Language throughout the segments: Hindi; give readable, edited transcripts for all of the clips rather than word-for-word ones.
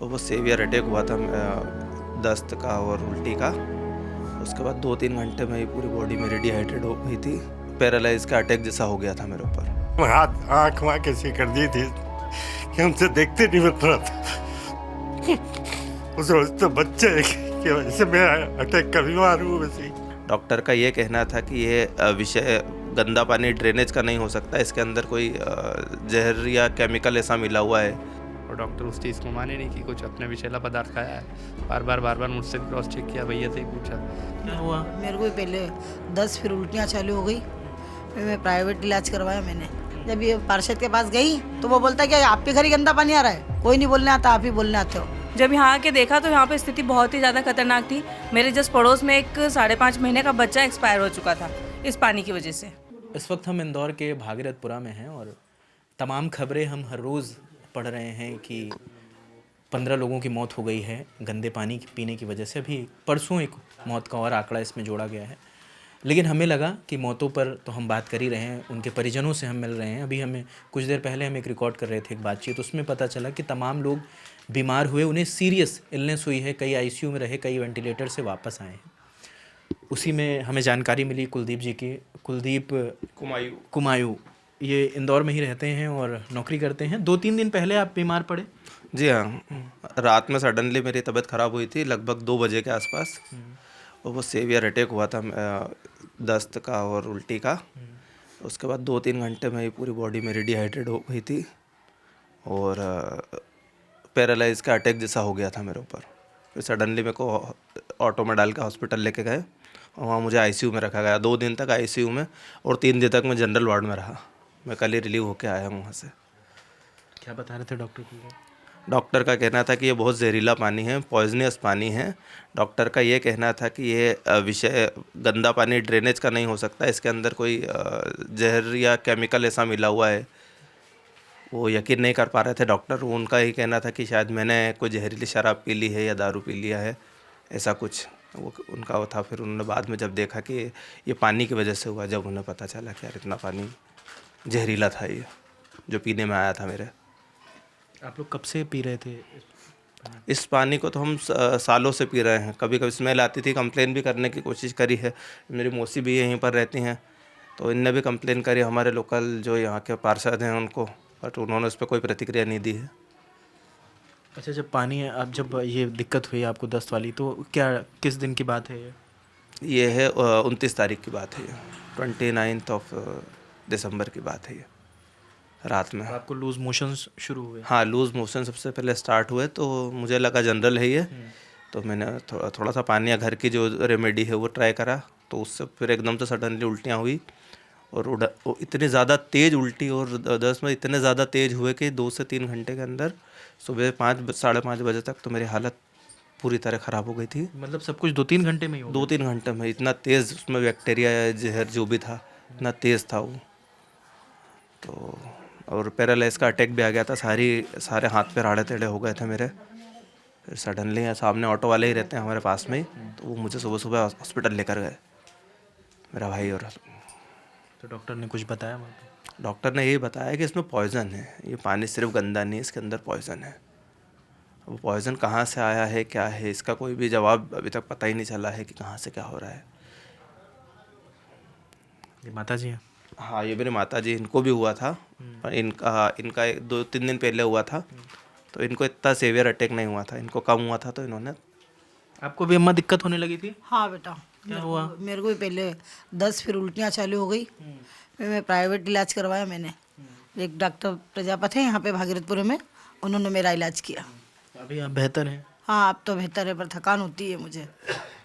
और वो सेवियर अटैक हुआ था दस्त का और उल्टी का। उसके बाद 2-3 घंटे में ही पूरी बॉडी मेरी डिहाइड्रेट हो गई थी। पैरालाइज का अटैक जैसा हो गया था मेरे ऊपर। हाथ आँख वहाँ कैसी कर दी थी कि हमसे देखते नहीं बन रहा था। उस रोज तो बच्चे की वजह से मैं अटैक का बीमार हूँ वैसे। डॉक्टर का ये कहना था कि ये विषय गंदा पानी ड्रेनेज का नहीं हो सकता, इसके अंदर कोई जहर या केमिकल ऐसा मिला हुआ है। और डॉक्टर उस चीज़ को माने नहीं कि कुछ अपने विषैला पदार्थ खाया है। बार बार मुझसे भी क्रॉस चेक किया, भैया से ही पूछा क्या हुआ। मेरे को पहले 10 फिर उल्टियाँ चालू हो गई। फिर मैं प्राइवेट इलाज करवाया मैंने। जब ये पार्षद के पास गई तो वो बोलता है कि आपके घर ही गंदा पानी आ रहा है, कोई नहीं बोलने आता, आप ही बोलने आते हो। जब यहाँ आके देखा तो यहाँ पे स्थिति बहुत ही ज़्यादा खतरनाक थी। मेरे जस्ट पड़ोस में एक 5.5 महीने का बच्चा एक्सपायर हो चुका था इस पानी की वजह से। इस वक्त हम इंदौर के भागीरथपुरा में हैं और तमाम खबरें हम हर रोज़ पढ़ रहे हैं कि 15 लोगों की मौत हो गई है गंदे पानी पीने की वजह से। अभी परसों एक मौत का और आंकड़ा इसमें जोड़ा गया है, लेकिन हमें लगा कि मौतों पर तो हम बात कर ही रहे हैं, उनके परिजनों से हम मिल रहे हैं। अभी हमें कुछ देर पहले हम एक रिकॉर्ड कर रहे थे एक बातचीत, उसमें पता चला कि तमाम लोग बीमार हुए, उन्हें सीरियस इलनेस हुई है, कई आईसीयू में रहे, कई वेंटिलेटर से वापस आए हैं। उसी में हमें जानकारी मिली कुलदीप जी की। कुलदीप कुमायूं ये इंदौर में ही रहते हैं और नौकरी करते हैं। 2-3 दिन पहले आप बीमार पड़े। जी हाँ, रात में सडनली मेरी तबीयत ख़राब हुई थी लगभग 2 बजे के आसपास। और वो सेवियर अटैक हुआ था दस्त का और उल्टी का। उसके बाद 2-3 घंटे में ही पूरी बॉडी मेरी डिहाइड्रेट हो गई थी और पैरालाइज का अटैक जैसा हो गया था मेरे ऊपर। फिर सडनली मेरे को ऑटो में डाल के हॉस्पिटल लेके गए और वहाँ मुझे आईसीयू में रखा गया। 2 दिन तक आईसीयू में और 3 दिन तक मैं जनरल वार्ड में रहा। मैं कल ही रिलीव होके आया हूँ वहाँ से। क्या बता रहे थे डॉक्टर की? डॉक्टर का कहना था कि ये बहुत जहरीला पानी है, पॉइजनस पानी है। डॉक्टर का ये कहना था कि ये विषय गंदा पानी ड्रेनेज का नहीं हो सकता, इसके अंदर कोई जहर या केमिकल ऐसा मिला हुआ है। वो यकीन नहीं कर पा रहे थे डॉक्टर। उनका ही कहना था कि शायद मैंने कोई जहरीली शराब पी ली है या दारू पी लिया है, ऐसा कुछ वो उनका वो था। फिर उन्होंने बाद में जब देखा कि ये पानी की वजह से हुआ, जब उन्हें पता चला कि यार इतना पानी जहरीला था ये जो पीने में आया था मेरे। आप लोग कब से पी रहे थे इस पानी को? तो हम सालों से पी रहे हैं। कभी कभी स्मेल आती थी, कंप्लेन भी करने की कोशिश करी है। मेरी मौसी भी यहीं पर रहती हैं तो इनने भी कंप्लेन करी हमारे लोकल जो यहाँ के पार्षद हैं उनको, बट उन्होंने उस पर कोई प्रतिक्रिया नहीं दी है। अच्छा, जब पानी आप जब ये दिक्कत हुई आपको दस्त वाली, तो क्या किस दिन की बात है ये है 29 तारीख की बात है, ये 29 दिसंबर की बात है ये, रात में। आपको लूज मोशंस शुरू हुए? हाँ, लूज़ मोशन सबसे पहले स्टार्ट हुए तो मुझे लगा जनरल है ये। तो मैंने थोड़ा सा पानी या घर की जो रेमेडी है वो ट्राई करा, तो उससे फिर एकदम से सडनली उल्टियाँ हुई और वो इतनी ज़्यादा तेज़ उल्टी और दस्त में इतने ज़्यादा तेज़ हुए कि 2 से 3 घंटे के अंदर सुबह 5 साढ़े 5 बजे तक तो मेरी हालत पूरी तरह ख़राब हो गई थी। मतलब सब कुछ 2-3 घंटे में ही हो गया? 2-3 घंटे में इतना तेज़ उसमें बैक्टीरिया या जहर जो भी था इतना तेज़ था वो। तो और पैरालाइज का अटैक भी आ गया था, सारे हाथ पैर आड़े टेढ़े हो गए थे मेरे। फिर सडनली सामने ऑटो वाले ही रहते हैं हमारे पास में ही, तो वो मुझे सुबह सुबह हॉस्पिटल लेकर गए, मेरा भाई। और तो डॉक्टर ने कुछ बताया वहाँ पे? डॉक्टर ने यही बताया कि इसमें पॉइज़न है, ये पानी सिर्फ गंदा नहीं है, इसके अंदर पॉइज़न है। वो पॉइज़न कहाँ से आया है, क्या है, इसका कोई भी जवाब अभी तक पता ही नहीं चला है कि कहाँ से क्या हो रहा है। ये माता जी हैं? हाँ, ये मेरी माता जी, इनको भी हुआ था, पर इनका 2-3 दिन पहले हुआ था। तो इनको इतना सेवियर अटैक नहीं हुआ था, इनको कम हुआ था। तो इन्होंने। आपको भी अम्मा दिक्कत होने लगी थी? हाँ बेटा, क्या हुआ? मेरे को भी पहले 10 फिर उल्टियाँ चालू हो गई। फिर मैं प्राइवेट इलाज करवाया मैंने। एक डॉक्टर प्रजापति है यहाँ पे भागीरथपुर में, उन्होंने मेरा इलाज किया। अभी आप बेहतर हैं? हाँ, अब तो बेहतर है, पर थकान होती है मुझे।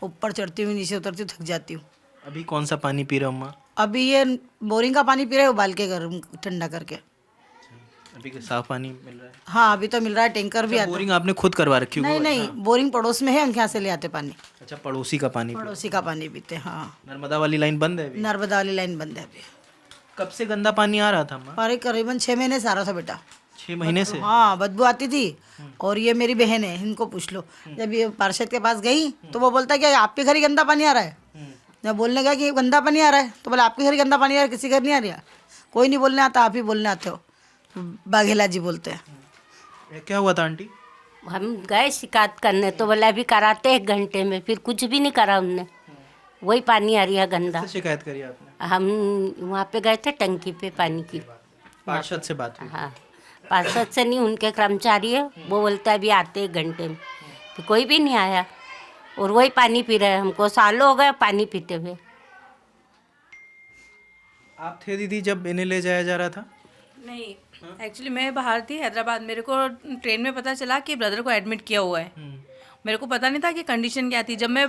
ऊपर चढ़ती हूँ, नीचे उतरती हूँ, थक जाती हूँ। अभी कौन सा पानी पी रहे हो अम्मा? अभी ये बोरिंग का पानी पी रहे हो, उबाल के गर्म ठंडा करके। अभी के साफ पानी मिल रहा है? हाँ, अभी तो मिल रहा है, टैंकर भी आता। बोरिंग आपने खुद करवा रखी नहीं नहीं, बोरिंग पड़ोस में है, उनके यहाँ से ले आते पानी। अच्छा, पड़ोसी का पानी पड़ोसी का पानी पीते हैं। हाँ, नर्मदा वाली लाइन बंद है अभी? नर्मदा वाली लाइन बंद है अभी। कब से गंदा पानी आ रहा था अम्मा? अरे करीबन 6 महीने से आ रहा था बेटा। 6 महीने से? हाँ, बदबू आती थी। और ये मेरी बहन है, इनको पूछ लो। जब ये पार्षद के पास गई तो वो बोलता है कि आपके घर ही गंदा पानी आ रहा है। जब बोलने गया कि गंदा पानी आ रहा है तो बोला आपके घर ही गंदा पानी आ रहा है, किसी घर नहीं आ रहा। कोई नहीं बोलने आता, आप ही बोलने आते हो। बाघेला जी बोलते हैं। क्या हुआ था आंटी? हम गए शिकायत करने तो बोला अभी कराते 1 घंटे में, फिर कुछ भी नहीं करा उनने। वही पानी आ रही है गंदा। किससे शिकायत करी आपने? हम वहाँ पे गए थे टंकी पे पानी की। पार्षद से बात हुई? हाँ, पार्षद से नहीं, उनके कर्मचारी है, वो बोलता है अभी आते 1 घंटे में, तो कोई भी नहीं आया और वही पानी पी रहे हैं। हमको सालों हो गए पानी पीते हुए। आप थे दीदी जब इन्हें ले जाया जा रहा था? नहीं, एक्चुअली मैं बाहर थी हैदराबाद। मेरे को ट्रेन में पता चला कि ब्रदर को एडमिट किया हुआ है। मेरे को पता नहीं था कि कंडीशन क्या थी। जब मैं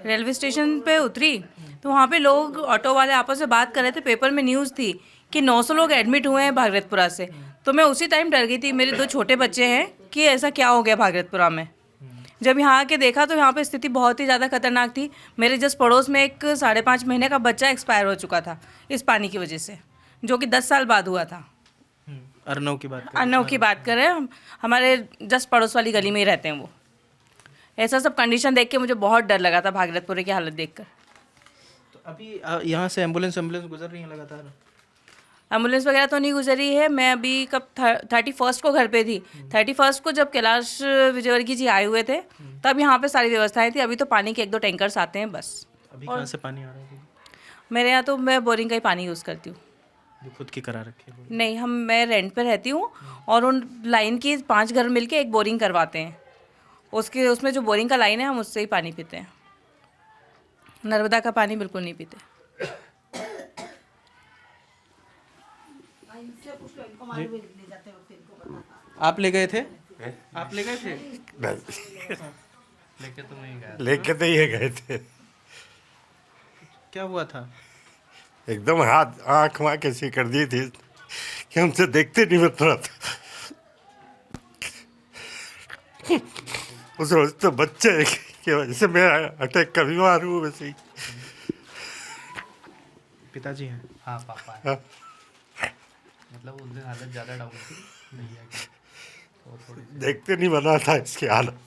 रेलवे स्टेशन पे उतरी तो वहाँ पे लोग, ऑटो वाले आपस में बात कर रहे थे। पेपर में न्यूज़ थी कि 900 लोग एडमिट हुए हैं भागरतपुरा से। तो मैं उसी टाइम डर गई थी। मेरे 2 छोटे बच्चे हैं कि ऐसा क्या हो गया भागरतपुरा में। जब यहाँ आके देखा तो यहाँ पे स्थिति बहुत ही ज़्यादा खतरनाक थी। मेरे जस्ट पड़ोस में एक 5.5 महीने का बच्चा एक्सपायर हो चुका था इस पानी की वजह से, जो कि 10 साल बाद हुआ था। अर्नव की बात अर्नव की बात करें, हमारे जस्ट पड़ोस वाली गली में ही रहते हैं वो। ऐसा सब कंडीशन देख के मुझे बहुत डर लगा था भागरतपुरे की हालत देखकर। तो अभी यहाँ से एम्बुलेंस गुजर रही है लगातार? एम्बुलेंस वगैरह तो नहीं गुजरी है। मैं अभी कब 31 को घर पे थी। 31 को जब कैलाश विजयवर्गीय जी आए हुए थे तब यहाँ पे सारी व्यवस्थाएं थी। अभी तो पानी के 1-2 टैंकर्स आते हैं बस। अभी कहाँ से पानी आ रहा है? मेरे यहाँ तो मैं बोरिंग का ही पानी यूज़ करती हूँ। जो खुद की करा रखी है? नहीं, मैं रेंट पे रहती हूँ और उन लाइन की 5 घर मिलके एक बोरिंग करवाते हैं। उसमें जो बोरिंग का लाइन है हम उससे ही पानी पीते हैं। नर्मदा का पानी बिल्कुल नहीं पीते। आप ले गए थे? आप ले गए थे? लेके तो नहीं गया। लेके तो ये गए थे। क्या हुआ था? एकदम हाथ आँख वाँख ऐसी कर दी थी कि हमसे देखते नहीं बन रहा था। उस रोज तो बच्चे की वजह से मैं अटैक का बीमार हूँ वैसे ही। पिताजी हैं? हाँ, पापा है। हाँ। मतलब उस दिन हालत ज़्यादा डाउन थी भैया की, तो थोड़ी देखते नहीं बना था इसकी हालत।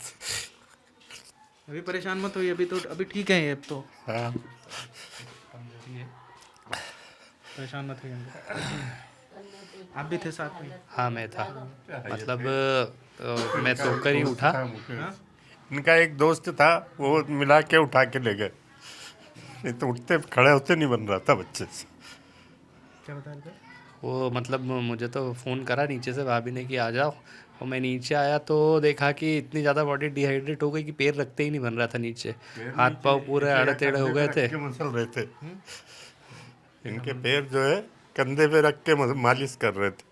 अभी परेशान मत होइए, अभी ठीक है ये अब तो। हाँ, कमजोरी है। परेशान मत होइए। आप भी थे साथ में? हाँ, मैं था। मतलब मैं सोकर ही उठा। इनका एक दोस्त था, वो मिला के उठा के ले गए। नहीं तो उठते खड़े होते नहीं बन रहा था बच्चे से। क्या बता रहे थे? वो मतलब मुझे तो फ़ोन करा नीचे से भाभी ने कि आ जाओ, और मैं नीचे आया तो देखा कि इतनी ज़्यादा बॉडी डिहाइड्रेट हो गई कि पैर रखते ही नहीं बन रहा था नीचे। हाथ पाँव पूरे आड़े टेढ़े हो गए थे। मसल रहे थे इनके पैर जो है कंधे पे रख के मालिश कर रहे थे।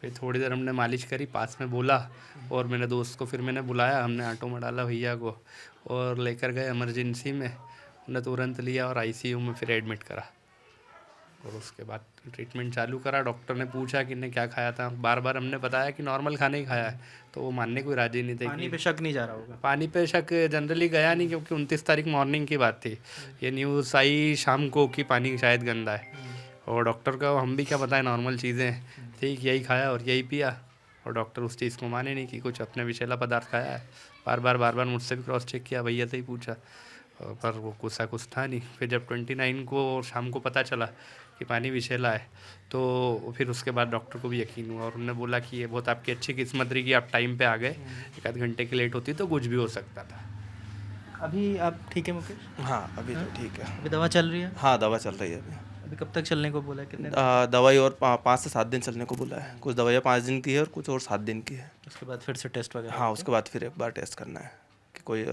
फिर थोड़ी देर हमने मालिश करी, पास में बोला, और मेरे दोस्त को फिर मैंने बुलाया। हमने ऑटो में डाला भैया को और लेकर गए इमरजेंसी में। उन्हें तुरंत लिया और आईसीयू में फिर एडमिट करा, और उसके बाद ट्रीटमेंट चालू करा। डॉक्टर ने पूछा कि इन्हें क्या खाया था। बार बार हमने बताया कि नॉर्मल खाना ही खाया है, तो वो मानने को राजी नहीं थे। पानी पे शक नहीं जा रहा होगा? पानी पे शक जनरली गया नहीं, क्योंकि 29 तारीख मॉर्निंग की बात थी। ये न्यूज़ आई शाम को कि पानी शायद गंदा है, और डॉक्टर का हम भी क्या बताएं, नॉर्मल चीज़ें ठीक यही खाया और यही पिया, और डॉक्टर उस चीज़ को माने नहीं कि कुछ अपने विषैला पदार्थ खाया है। बार बार मुझसे भी क्रॉस चेक किया, भैया से ही पूछा, पर वो कुछ था नहीं। फिर जब 29 को शाम को पता चला कि पानी विषैला है, तो फिर उसके बाद डॉक्टर को भी यकीन हुआ, और उन्होंने बोला कि ये बहुत आपकी अच्छी किस्मत रही कि आप टाइम पे आ गए। 1 घंटे की लेट होती तो कुछ भी हो सकता था। अभी आप ठीक है मुकेश? हाँ, अभी तो ठीक है। अभी दवा चल रही है? हाँ, दवा चल रही है अभी। अभी कब तक चलने को बोला है? कितने? दवाई और 5 से 7 दिन चलने को बोला है। कुछ दवाइयाँ 5 दिन की है और कुछ और 7 दिन की है। उसके बाद फिर से टेस्ट वगैरह? हाँ, उसके बाद फिर एक बार टेस्ट करना है कि कोई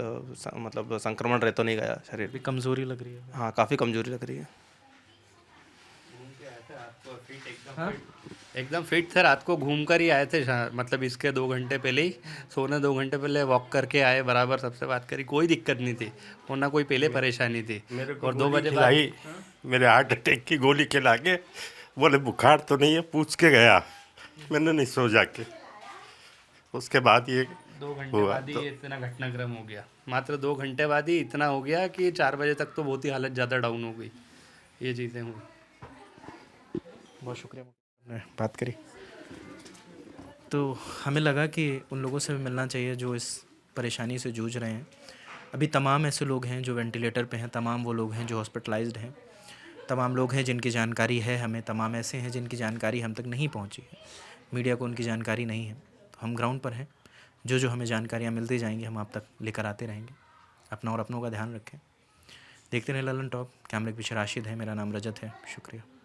मतलब संक्रमण रह तो नहीं गया शरीर अभी में। कमज़ोरी लग रही है? हाँ, काफ़ी कमजोरी लग रही है। हाँ? एकदम फिट थे। रात को घूम कर ही आए थे, मतलब इसके 2 घंटे पहले ही सोने 2 घंटे पहले वॉक करके आए, बराबर सबसे बात करी, कोई दिक्कत नहीं थी, और ना कोई पहले परेशानी थी। और 2 बजे बाद खिलाई, मेरे हार्ट अटैक की गोली खिला के बोले बुखार तो नहीं है, पूछ के गया। मैंने नहीं सो जाके, उसके बाद ये 2 घंटे हुआ बाद ही तो- ये इतना घटनाक्रम हो गया। मात्र 2 घंटे बाद ही इतना हो गया कि 4 बजे तक तो बहुत ही हालत ज़्यादा डाउन हो गई। ये चीज़ें हुई। बहुत शुक्रिया ने बात करी। तो हमें लगा कि उन लोगों से भी मिलना चाहिए जो इस परेशानी से जूझ रहे हैं। अभी तमाम ऐसे लोग हैं जो वेंटिलेटर पे हैं, तमाम वो लोग हैं जो हॉस्पिटलाइज्ड हैं, तमाम लोग हैं जिनकी जानकारी है हमें, तमाम ऐसे हैं जिनकी जानकारी हम तक नहीं पहुंची है, मीडिया को उनकी जानकारी नहीं है। तो हम ग्राउंड पर हैं, जो जो हमें जानकारियाँ मिलती जाएंगी हम आप तक लेकर आते रहेंगे। अपना और अपनों का ध्यान रखें। देखते रहें ललन टॉप। कैमरे के पीछे राशिद है, मेरा नाम रजत है। शुक्रिया।